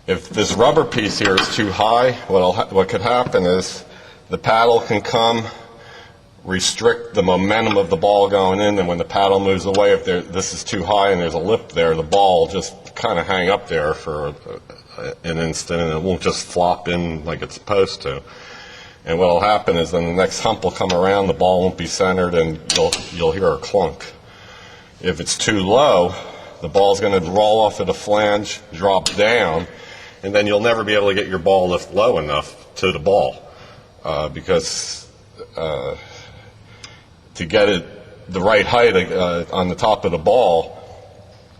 If this rubber piece here is too high, what could happen is the paddle can come, restrict the momentum of the ball going in, and when the paddle moves away, if this is too high and there's a lip there, the ball will just kind of hang up there for an instant, and it won't just flop in like it's supposed to. And what will happen is then the next hump will come around, the ball won't be centered, and you'll hear a clunk. If it's too low, the ball's going to roll off of the flange, drop down, and then you'll never be able to get your ball lift low enough to the ball because to get it the right height on the top of the ball,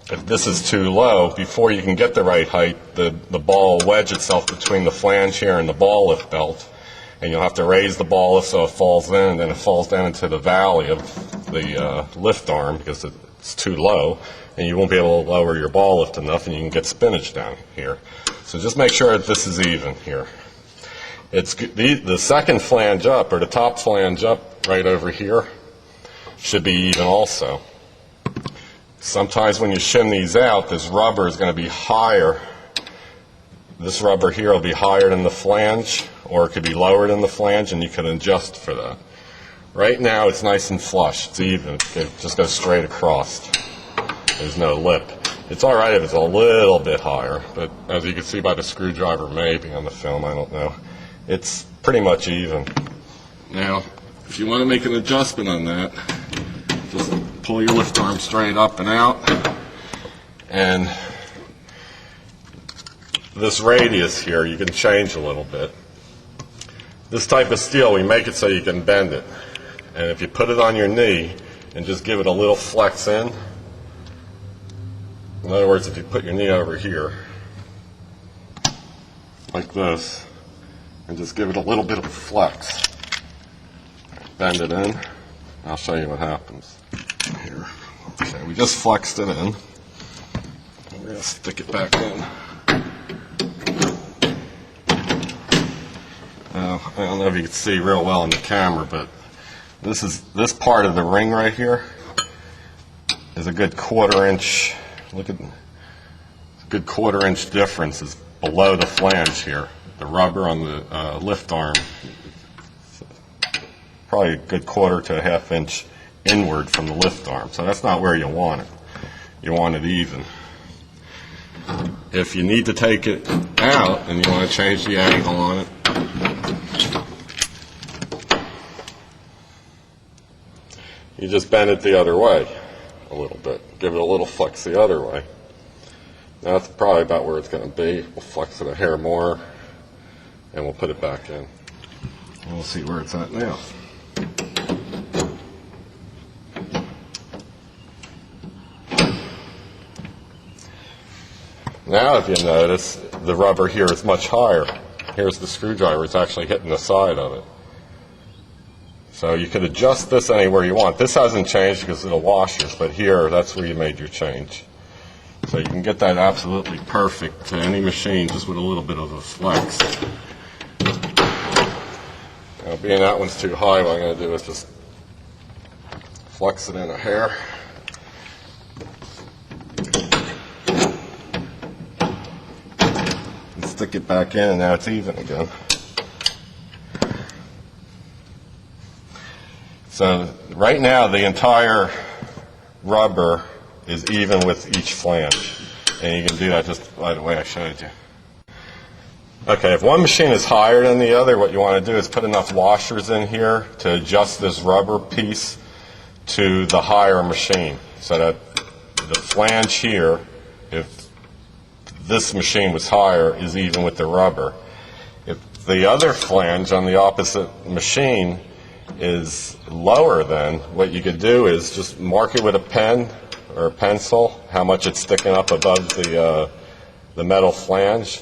if this is too low, before you can get the right height, the ball will wedge itself between the flange here and the ball lift belt, and you'll have to raise the ball lift so it falls in, and then it falls down into the valley of the lift arm because it's too low, and you won't be able to lower your ball lift enough, and you can get spinach down here. So just make sure that this is even here. It's the second flange up, or the top flange up right over here, should be even also. Sometimes when you shim these out, this rubber is going to be higher. This rubber here will be higher than the flange, or it could be lower than the flange, and you can adjust for that. Right now it's nice and flush, it's even, it just goes straight across. There's no lip. It's all right if it's a little bit higher, but as you can see by the screwdriver maybe on the film, I don't know, it's pretty much even. Now, if you want to make an adjustment on that, just pull your lift arm straight up and out, and this radius here you can change a little bit. This type of steel, we make it so you can bend it, and if you put it on your knee and just give it a little flex in other words, if you put your knee over here like this and just give it a little bit of a flex, bend it in, I'll show you what happens here. Okay, we just flexed it in. We're going to stick it back in. Now, I don't know if you can see real well in the camera, but this part of the ring right here is a good 1/4 inch. Look at a good 1/4 inch difference is below the flange here. The rubber on the lift arm, probably a good 1/4 to a 1/2 inch inward from the lift arm. So that's not where you want it. You want it even. If you need to take it out and you want to change the angle on it, you just bend it the other way a little bit. Give it a little flex the other way. Now that's probably about where it's going to be. We'll flex it a hair more and we'll put it back in. And we'll see where it's at now. Now if you notice, the rubber here is much higher. Here's the screwdriver, it's actually hitting the side of it. So you could adjust this anywhere you want. This hasn't changed because of the washers, but here, that's where you made your change. So you can get that absolutely perfect to any machine just with a little bit of a flex. Now, being that one's too high, what I'm going to do is just flex it in a hair. And stick it back in, and now it's even again. So right now the entire rubber is even with each flange, and you can do that just by the way I showed you. Okay, if one machine is higher than the other, what you want to do is put enough washers in here to adjust this rubber piece to the higher machine, so that the flange here, if this machine was higher, is even with the rubber. If the other flange on the opposite machine is lower, then what you could do is just mark it with a pen or a pencil how much it's sticking up above the metal flange.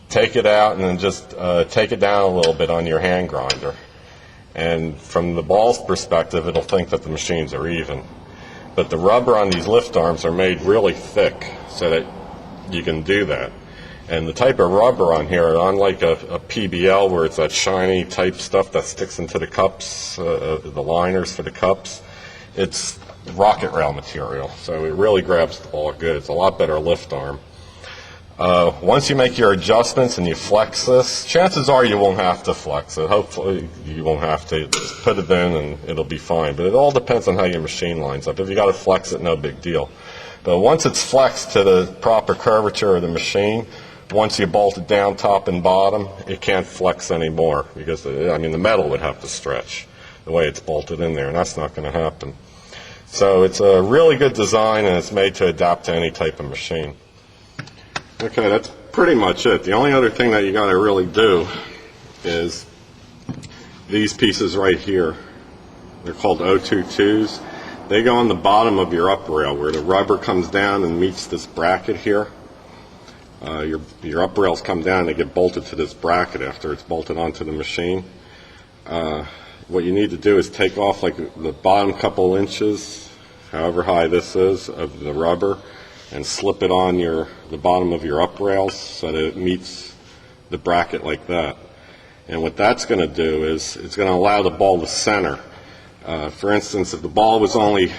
Take it out and then just take it down a little bit on your hand grinder, and from the ball's perspective it'll think that the machines are even. But the rubber on these lift arms are made really thick so that you can do that. And the type of rubber on here, unlike a PBL where it's that shiny type stuff that sticks into the cups, the liners for the cups, it's rocket rail material. So it really grabs the ball good. It's a lot better lift arm. Once you make your adjustments and you flex this, chances are you won't have to flex it. Hopefully you won't have to. Just put it in and it'll be fine. But it all depends on how your machine lines up. If you got to flex it, no big deal. But once it's flexed to the proper curvature of the machine, once you bolt it down top and bottom, it can't flex anymore because, the metal would have to stretch the way it's bolted in there, and that's not going to happen. So it's a really good design, and it's made to adapt to any type of machine. Okay, that's pretty much it. The only other thing that you got to really do is these pieces right here. They're called 022s. They go on the bottom of your up rail where the rubber comes down and meets this bracket here. Your up rails come down, they get bolted to this bracket after it's bolted onto the machine. What you need to do is take off like the bottom couple inches, however high this is, of the rubber, and slip it on the bottom of your up rails so that it meets the bracket like that. And what that's going to do is it's going to allow the ball to center. For instance, if the ball was only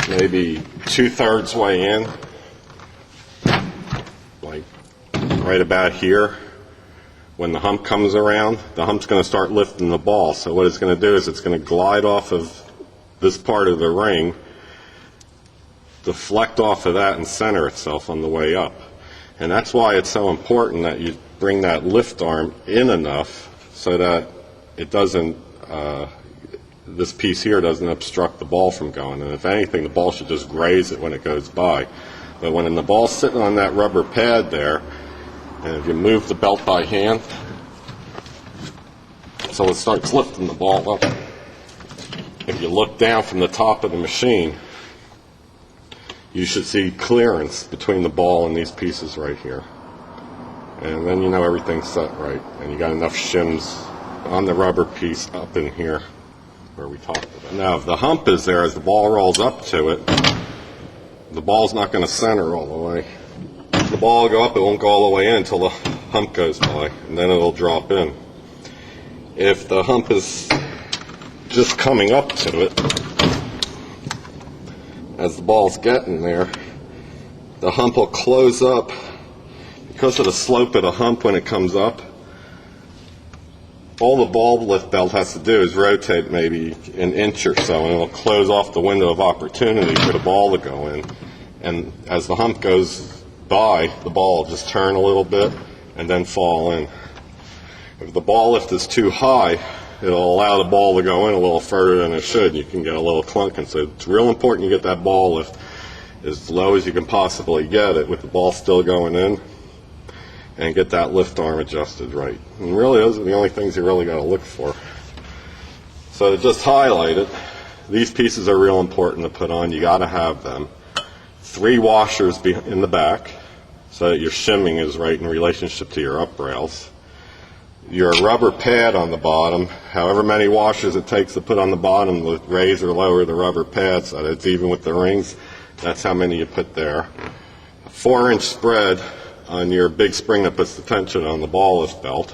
maybe 2/3 way in, like right about here, when the hump comes around, the hump's going to start lifting the ball. So what it's going to do is it's going to glide off of this part of the ring, deflect off of that, and center itself on the way up. And that's why it's so important that you bring that lift arm in enough so that it doesn't, this piece here doesn't obstruct the ball from going. And if anything, the ball should just graze it when it goes by. But when the ball's sitting on that rubber pad there, and if you move the belt by hand, so it starts lifting the ball up. If you look down from the top of the machine, you should see clearance between the ball and these pieces right here. And then you know everything's set right. And you got enough shims on the rubber piece up in here where we talked about. Now, if the hump is there, as the ball rolls up to it, the ball's not going to center all the way. The ball will go up, it won't go all the way in until the hump goes by, and then it'll drop in. If the hump is just coming up to it, as the ball's getting there, the hump will close up. Because of the slope of the hump when it comes up, all the ball lift belt has to do is rotate maybe an inch or so, and it'll close off the window of opportunity for the ball to go in. And as the hump goes by, the ball will just turn a little bit and then fall in. If the ball lift is too high, it'll allow the ball to go in a little further than it should. You can get a little clunking. So it's real important you get that ball lift as low as you can possibly get it with the ball still going in, and get that lift arm adjusted right. And really, those are the only things you really got to look for. So to just highlight it, these pieces are real important to put on. You got to have them. 3 washers in the back so that your shimming is right in relationship to your up rails. Your rubber pad on the bottom, however many washers it takes to put on the bottom to raise or lower the rubber pad so that it's even with the rings, that's how many you put there. A 4-inch spread on your big spring that puts the tension on the ball lift belt,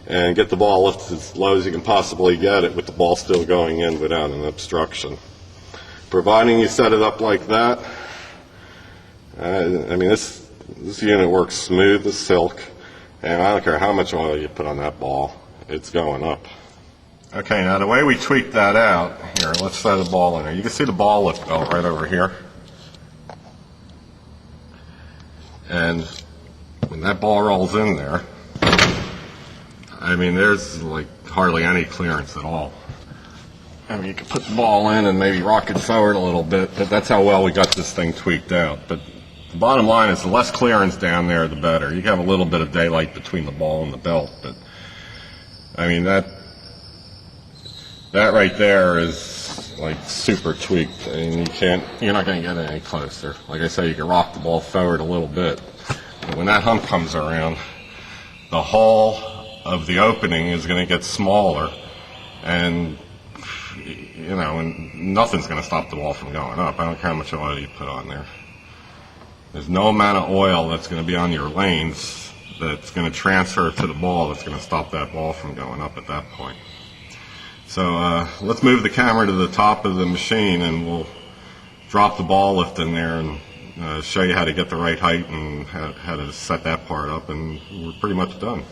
and get the ball lifted as low as you can possibly get it with the ball still going in without an obstruction. Providing you set it up like that, this unit works smooth as silk, and I don't care how much oil you put on that ball, it's going up. Okay, now the way we tweak that out, here, let's throw the ball in there. You can see the ball lift belt right over here. And when that ball rolls in there, there's like hardly any clearance at all. You can put the ball in and maybe rock it forward a little bit, but that's how well we got this thing tweaked out. But the bottom line is the less clearance down there, the better. You can have a little bit of daylight between the ball and the belt, but that right there is like super tweaked, and you're not going to get any closer. Like I say, you can rock the ball forward a little bit. But when that hump comes around, the hull of the opening is going to get smaller, and and nothing's going to stop the ball from going up. I don't care how much oil you put on there. There's no amount of oil that's going to be on your lanes that's going to transfer to the ball that's going to stop that ball from going up at that point. So let's move the camera to the top of the machine, and we'll drop the ball lift in there and show you how to get the right height and how to set that part up, and we're pretty much done.